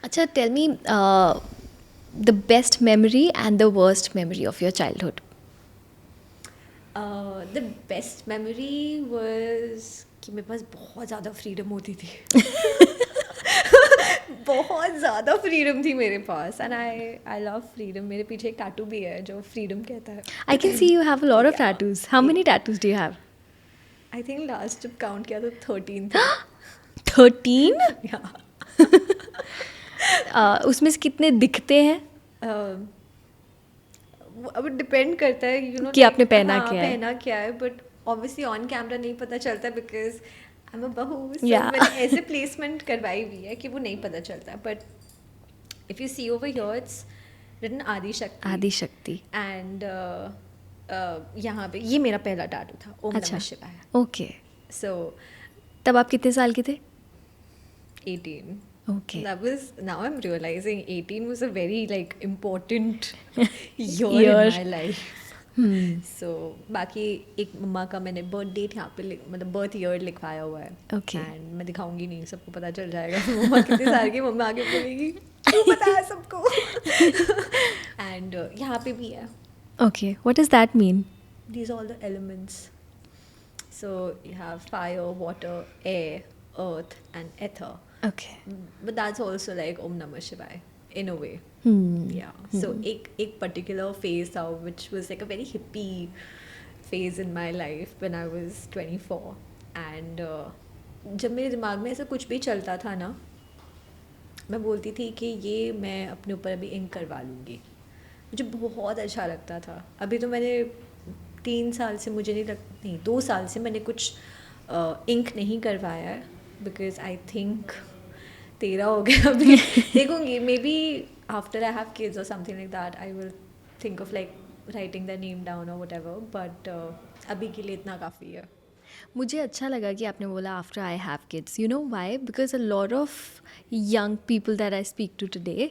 अच्छा, tell me the best memory and the worst memory of your childhood. The best memory was कि मेरे पास बहुत ज़्यादा freedom होती थी. बहुत ज़्यादा फ्रीडम थी मेरे पास, एंड आई लव फ्रीडम. मेरे पीछे एक टैटू भी है जो फ्रीडम कहता है. I can see you have a lot of Yeah. tattoos. How many tattoos do you have? I think last जब काउंट किया तो 13 थे. 13? या उसमें से कितने दिखते हैं अब डिपेंड करता है कि आपने पहना हाँ, क्या है? पहना क्या है, बट ऑब्वियसली ऑन कैमरा नहीं पता चलता बिकॉज आई एम अ बहू. So Yeah. मैंने ऐसे प्लेसमेंट करवाई हुई है कि वो नहीं पता चलता. But if you see over here it's written Adi Shakti. आदि शक्ति. एंड यहाँ पे ये मेरा पहला टैटू था, ओम अच्छा. नमः शिवाय. ओके. सो तब आप कितने साल के थे? 18. Okay. That was, now I'm realizing 18 was a very like important year Year. in my life. So बाकी एक मम्मा का मैंने बर्थ डेट यहाँ पे मतलब बर्थ ईयर लिखवाया हुआ है. Okay. एंड मैं दिखाऊंगी नहीं, सबको पता चल जाएगा. मम्मा कितने साल की, मम्मा आगे बोलेगी क्यों पता है सबको. एंड यहाँ पे भी है. Okay. What does that mean? These are all the elements. So you have fire, water, air, earth and ether. Okay. But that's also like Om Namah Shivaya in a way. Yeah. So एक particular phase था which was like a very hippie phase in my life when I was 24. And जब मेरे दिमाग में ऐसा कुछ भी चलता था ना, मैं बोलती थी कि ये मैं अपने ऊपर अभी इंक करवा लूँगी. मुझे बहुत अच्छा लगता था. अभी तो मैंने 3 साल से, मुझे नहीं 2 साल से मैंने कुछ इंक नहीं करवाया है बिकॉज आई थिंक 13 हो गया अभी. देखूंगी may be after I have kids और something like that I will think of like writing the name down और वट एवर. बट अभी के लिए इतना काफ़ी है. मुझे अच्छा लगा कि आपने बोला after I have kids. You know why? Because a lot of young people that I speak to today,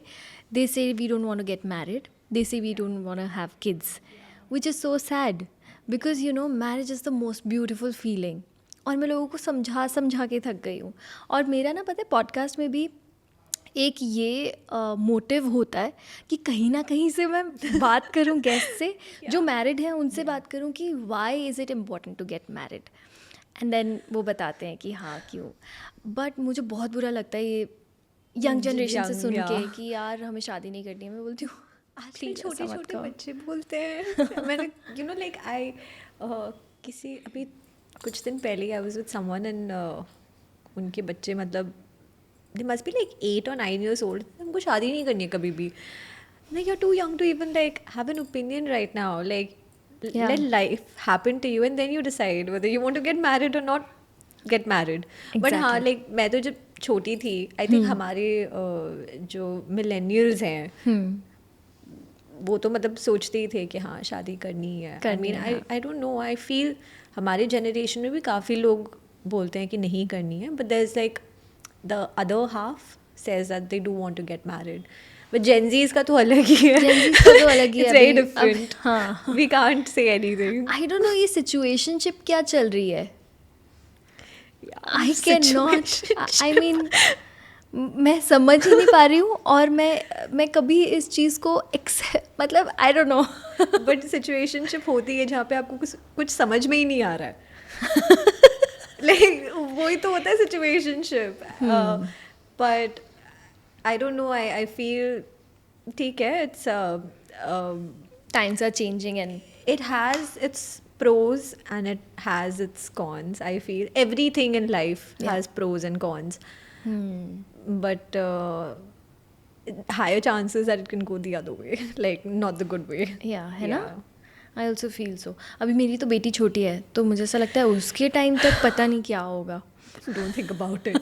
they say we don't want to get married, they say we don't want to have kids, which is so sad because you know marriage is the most beautiful feeling. और मैं लोगों को समझा समझा के थक गई हूँ. और मेरा ना पता है पॉडकास्ट में भी एक ये मोटिव होता है कि कहीं ना कहीं से मैं बात करूं गेस्ट से जो मैरिड हैं, उनसे बात करूं कि why is it important to get married. And then वो बताते हैं कि हाँ क्यों. बट मुझे बहुत बुरा लगता है ये यंग जनरेशन से सुन के कि यार हमें शादी नहीं करनी है. मैं बोलती हूँ आजकल प्लीज छोटे ऐसा मत छोटे कहो. बच्चे बोलते हैं. मैंने लाइक आई किसी अभी कुछ दिन पहले I was with someone and उनके बच्चे मतलब they must be like 8 or 9 years old. उनको शादी नहीं करनी है कभी भी. Like you are too young to even like have an opinion right now. Like Yeah. let life happen to you and then you decide whether you want to get married or not get married. But हाँ Exactly. like मैं तो जब छोटी थी I think हमारे जो millennials हैं वो तो मतलब सोचते ही थे कि हाँ शादी करनी है. I mean I don't no, I feel हमारे जनरेशन में भी काफ़ी लोग बोलते हैं कि नहीं करनी है. But there is like the other half says that they do want to get married. But Gen Zs का तो अलग ही है. Gen Zs का तो अलग ही है इट्स वेरी अभी. डिफरेंट. हाँ, we can't say anything. I don't know ये सिचुएशनशिप क्या चल रही है. आई कैन नॉट, आई मीन मैं समझ ही नहीं पा रही हूँ. और मैं कभी इस चीज़ को मतलब आई डोंट नो. बट सिचुएशनशिप होती है जहाँ पे आपको कुछ समझ में ही नहीं आ रहा है. लाइक वही तो होता है situationship. But I don't no, I feel ठीक है. It's Times are changing and it has its pros and it has its cons. I feel everything in life has pros and cons. But higher chances that it can go the other way, like not the good way. या है ना. I also feel so. अभी मेरी तो बेटी छोटी है तो मुझे ऐसा लगता है उसके टाइम तक पता नहीं क्या होगा. Don't think about it.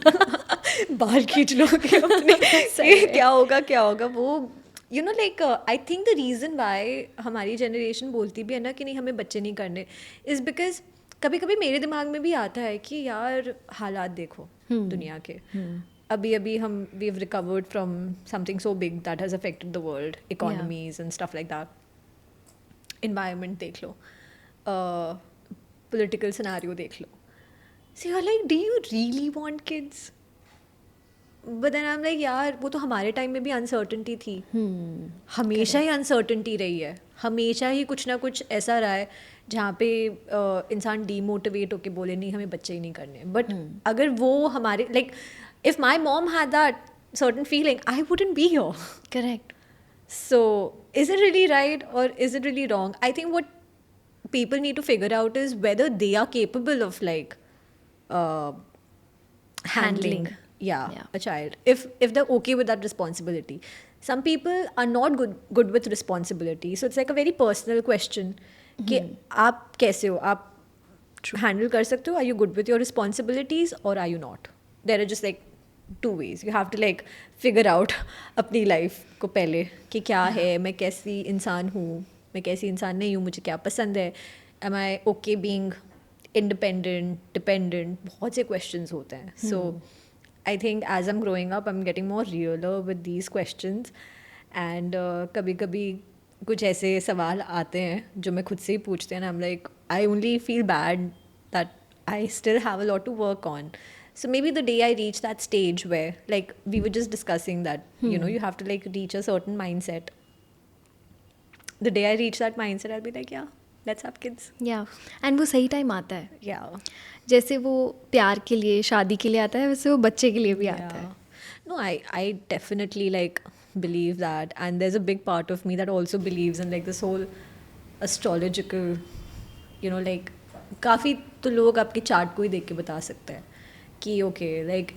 बाहर खींच लो कि अपने क्या होगा वो. You know like I think the reason why हमारी जनरेशन बोलती भी है ना कि नहीं हमें बच्चे नहीं करने इज़ बिकॉज कभी कभी मेरे दिमाग में भी आता है कि यार हालात देखो दुनिया के. अभी हम we have recovered from something so big that has affected the world, economies and stuff like that. Environment देख लो, पॉलिटिकल सिनेरियो देख लो. So you're like, do you really want kids? But then I am like यार वो तो हमारे time में भी अनसर्टनिटी थी, हमेशा ही अनसर्टनिटी रही है, हमेशा ही कुछ ना कुछ ऐसा रहा है जहाँ पे इंसान डीमोटिवेट होके बोले नहीं हमें बच्चे ही नहीं करने. बट अगर वो हमारे like if my mom had that certain feeling I wouldn't be here. Correct. So, is it really right or is it really wrong? I think what people need to figure out is whether they are capable of like uh, handling, Yeah. a child. If they're okay with that responsibility. Some people are not good with responsibility. So it's like a very personal question. कि आप कैसे हो, आप handle कर सकते हो, are you good with your responsibilities or are you not? There are just like two ways. You have to like figure out अपनी life को पहले कि क्या है, मैं कैसी इंसान हूँ, मैं कैसी इंसान नहीं हूँ, मुझे क्या पसंद है, am I okay being independent, dependent, बहुत से questions होते हैं. So I think as I'm growing up, I'm getting more realer with these questions. And कभी कभी कुछ ऐसे सवाल आते हैं जो मैं खुद से ही पूछते हैं, and I'm like, I only feel bad that I still have a lot to work on. So maybe the day I reach that stage where, like we were just discussing that, you know, you have to like reach a certain mindset. The day I reach that mindset, I'll be like, yeah, let's have kids. या and वो सही time आता है. Yeah. जैसे वो प्यार के लिए, शादी के लिए आता है, वैसे वो बच्चे के लिए भी आता है. No, I definitely like believe that, and there's a big part of me that also believes in like this whole astrological, you know, like काफ़ी तो लोग आपके चार्ट को ही देख के बता सकते हैं कि okay, like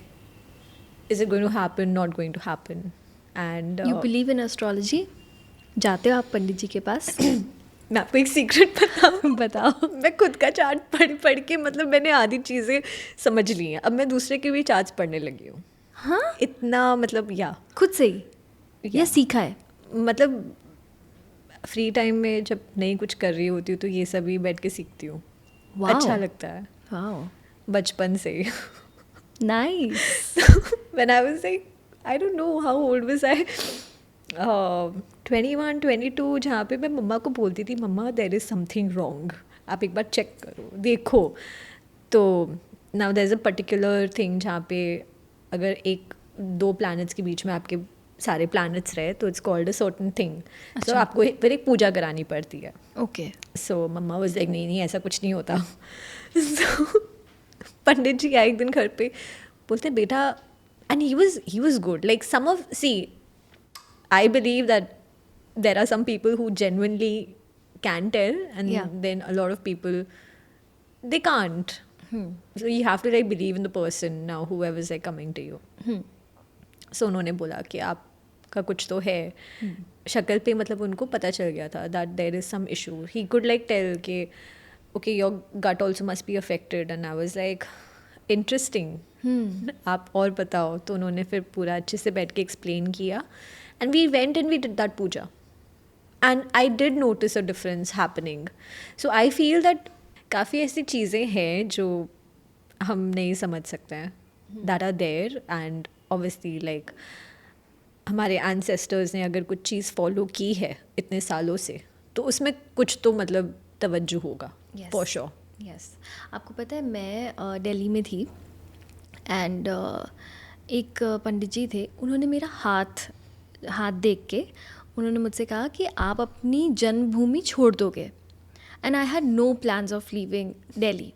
is it going to happen, not going to happen, and you believe in astrology? जाते हो आप पंडित जी के पास? मैं आपको एक सीक्रेट बताऊँ. बताओ. मैं खुद का चार्ट पढ़ के मतलब मैंने आधी चीज़ें समझ ली हैं. अब मैं दूसरे के भी चार्ट्स पढ़ने लगी हूँ. हाँ, इतना मतलब या खुद से ही या सीखा है? मतलब फ्री टाइम में जब नहीं कुछ कर रही होती हूँ तो ये सभी बैठ के सीखती हूँ. Wow. अच्छा लगता है वाओ, बचपन से ही. Nice. When I was like, I don't know how old was I, 21, 22, जहाँ पे मैं मम्मा को बोलती थी मम्मा there is something wrong, आप एक बार चेक करो देखो. तो now there's a particular thing जहाँ पे अगर एक दो planets के बीच में आपके सारे planets रहे तो it's called a certain thing. तो आपको फिर एक पूजा करानी पड़ती है. Okay. So mumma was like नहीं ऐसा कुछ नहीं होता. सो पंडित जी आए एक दिन घर पे, बोलते बेटा, and he was good. Like some of see I believe that there are some people who genuinely can tell and then a lot of people they can't. So you have to like believe in the person now whoever is like coming to you. सो उन्होंने बोला कि आपका कुछ तो है. शक्ल पे मतलब उनको पता चल गया था that there is some issue. He could like tell के okay your gut also must be affected. And I was like interesting, आप और बताओ. तो उन्होंने फिर पूरा अच्छे से बैठ के एक्सप्लेन किया and we went and we did that puja and I did notice a difference happening. So I feel that काफ़ी ऐसी चीज़ें हैं जो हम नहीं समझ सकते हैं that are there. And obviously like हमारे एंसेस्टर्स ने अगर कुछ चीज़ फॉलो की है इतने सालों से तो उसमें कुछ तो मतलब तवज्जो होगा फॉर श्योर. यस. आपको पता है मैं दिल्ली में थी एंड एक पंडित जी थे, उन्होंने मेरा हाथ देख के उन्होंने मुझसे कहा कि आप अपनी जन्मभूमि छोड़ दोगे. And I had no plans of leaving Delhi.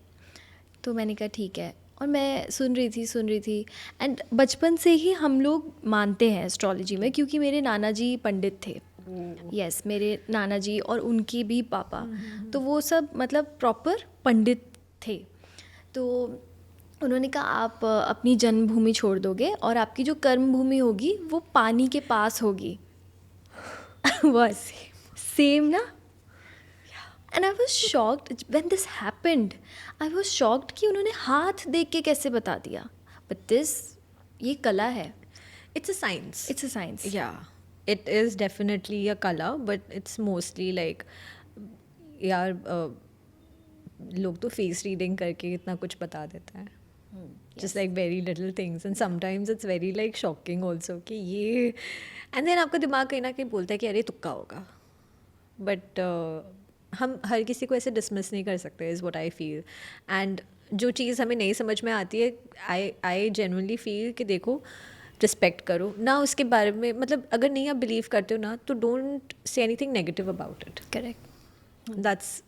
तो मैंने कहा ठीक है. और मैं सुन रही थी एंड बचपन से ही हम लोग मानते हैं एस्ट्रोलॉजी में क्योंकि मेरे नाना जी पंडित थे. यस, मेरे नाना जी और उनके भी पापा, तो वो सब मतलब प्रॉपर पंडित थे. तो उन्होंने कहा आप अपनी जन्मभूमि छोड़ दोगे और आपकी जो कर्म भूमि होगी वो पानी के पास होगी. बस सेम ना. And I was shocked when this happened. I was shocked कि उन्होंने हाथ देख के कैसे बता दिया. बट ये कला है. It's a science. It's a science. या it is definitely a color but it's mostly like यार लोग तो फेस रीडिंग करके इतना कुछ बता देता है. just like very little things and sometimes it's very like shocking also कि ये and then आपका दिमाग कहीं ना कहीं बोलता है कि अरे तुक्का होगा. but हम हर किसी को ऐसे डिसमिस नहीं कर सकते is what I feel. and जो चीज़ हमें नहीं समझ में आती है I genuinely feel कि देखो रिस्पेक्ट करो ना उसके बारे में, मतलब अगर नहीं आप बिलीव करते हो ना तो don't say anything negative about it. Correct. That's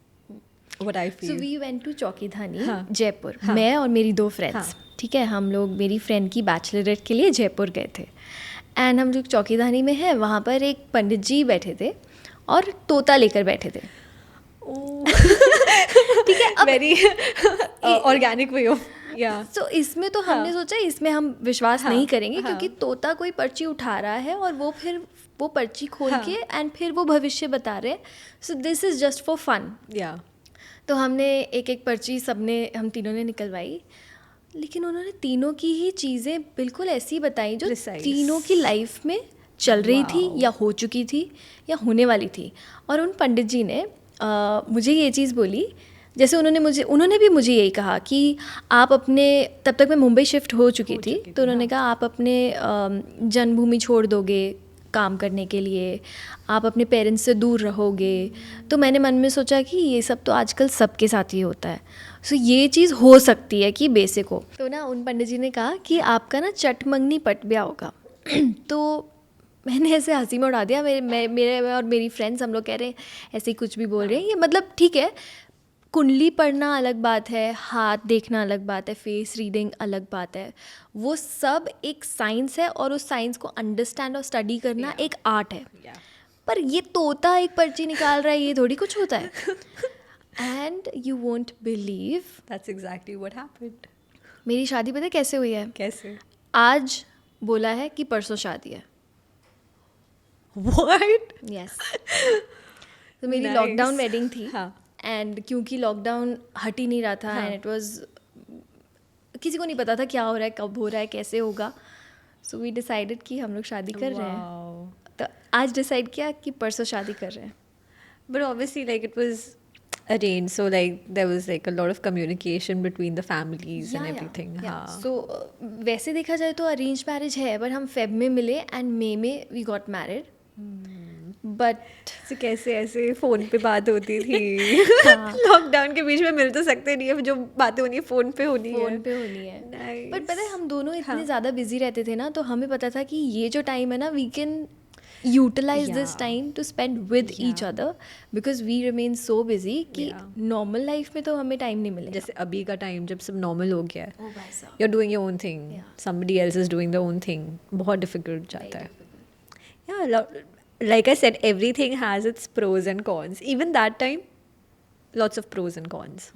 what I so feel. We went to Chokhidhani, हाँ. जयपुर. हाँ. मैं और मेरी 2 फ्रेंड्स. हाँ. ठीक है, हम लोग मेरी फ्रेंड की बैचलरेट के लिए जयपुर गए थे. एंड हम जो चौकीधानी में है वहाँ पर एक पंडित जी बैठे थे और तोता लेकर बैठे थे. ठीक है, अब वेरी ऑर्गेनिक वे ऑफ या. तो इसमें तो हमने सोचा इसमें हम विश्वास हाँ, नहीं करेंगे, हाँ. क्योंकि तोता कोई पर्ची उठा रहा है और वो फिर वो पर्ची खोल हाँ. के एंड फिर वो भविष्य बता रहे हैं. So this is just for fun. या तो हमने एक एक पर्ची हम तीनों ने निकलवाई, लेकिन उन्होंने तीनों की ही चीज़ें बिल्कुल ऐसी बताई जो Precise. तीनों की लाइफ में चल रही थी Wow. या हो चुकी थी या होने वाली थी. और उन पंडित जी ने मुझे ये चीज़ बोली, जैसे उन्होंने भी मुझे यही कहा कि आप अपने, तब तक मैं मुंबई शिफ्ट हो चुकी थी, तो उन्होंने कहा आप अपने जन्मभूमि छोड़ दोगे काम करने के लिए, आप अपने पेरेंट्स से दूर रहोगे. तो मैंने मन में सोचा कि ये सब तो आजकल सबके साथ ही होता है, सो ये चीज़ हो सकती है कि बेसिक हो. तो ना उन पंडित जी ने कहा कि आपका ना चटमंगनी पट ब्याह होगा. तो मैंने ऐसे हंसी में उड़ा दिया. मेरे और मेरी फ्रेंड्स हम लोग कह रहे हैं ऐसे ही कुछ भी बोल रहे हैं. ये मतलब ठीक है, कुंडली पढ़ना अलग बात है, हाथ देखना अलग बात है, फेस रीडिंग अलग बात है. वो सब एक साइंस है और उस साइंस को अंडरस्टैंड और स्टडी करना एक आर्ट है. या पर ये तोता एक पर्ची निकाल रहा है, ये थोड़ी कुछ होता है. And you won't believe, that's exactly what happened. मेरी शादी पता है कैसे हुई है? कैसे? आज बोला है कि परसों शादी है. व्हाट? यस. तो मेरी Nice. लॉकडाउन वेडिंग थी. हाँ. एंड क्योंकि लॉकडाउन हट ही नहीं रहा था, हाँ. एंड इट वाज, किसी को नहीं पता था क्या हो रहा है, कब हो रहा है, कैसे होगा. सो वी डिसाइडेड कि हम लोग शादी कर रहे हैं. Wow. तो आज डिसाइड किया कि परसों शादी कर रहे हैं. But obviously, like it was arranged, so like there was like a lot of communication between the families and everything. हाँ. सो वैसे देखा जाए तो अरेंज मैरिज है, बट हम फेब में मिले एंड मई में we got married. But So कैसे ऐसे फोन पे बात होती थी. लॉकडाउन के बीच में मिल तो सकते नहीं है, जो बातें होनी है फोन पे होनी है. फोन पे होनी है. Nice. बट पता है हम दोनों इतने हाँ. ज़्यादा बिजी रहते थे ना, तो हमें पता था कि ये जो टाइम है ना, we can utilize this Yeah. Time to spend with each other, because we remain so busy कि Yeah. नॉर्मल लाइफ में तो हमें टाइम नहीं मिलेगा. जैसे अभी का टाइम जब सब नॉर्मल हो गया है, ओ भाई साहब, you're doing your own thing, Yeah. somebody else is doing their own thing, बहुत difficult जाता है. Yeah, like I said, everything has its pros and cons. Even that time, lots of pros and cons.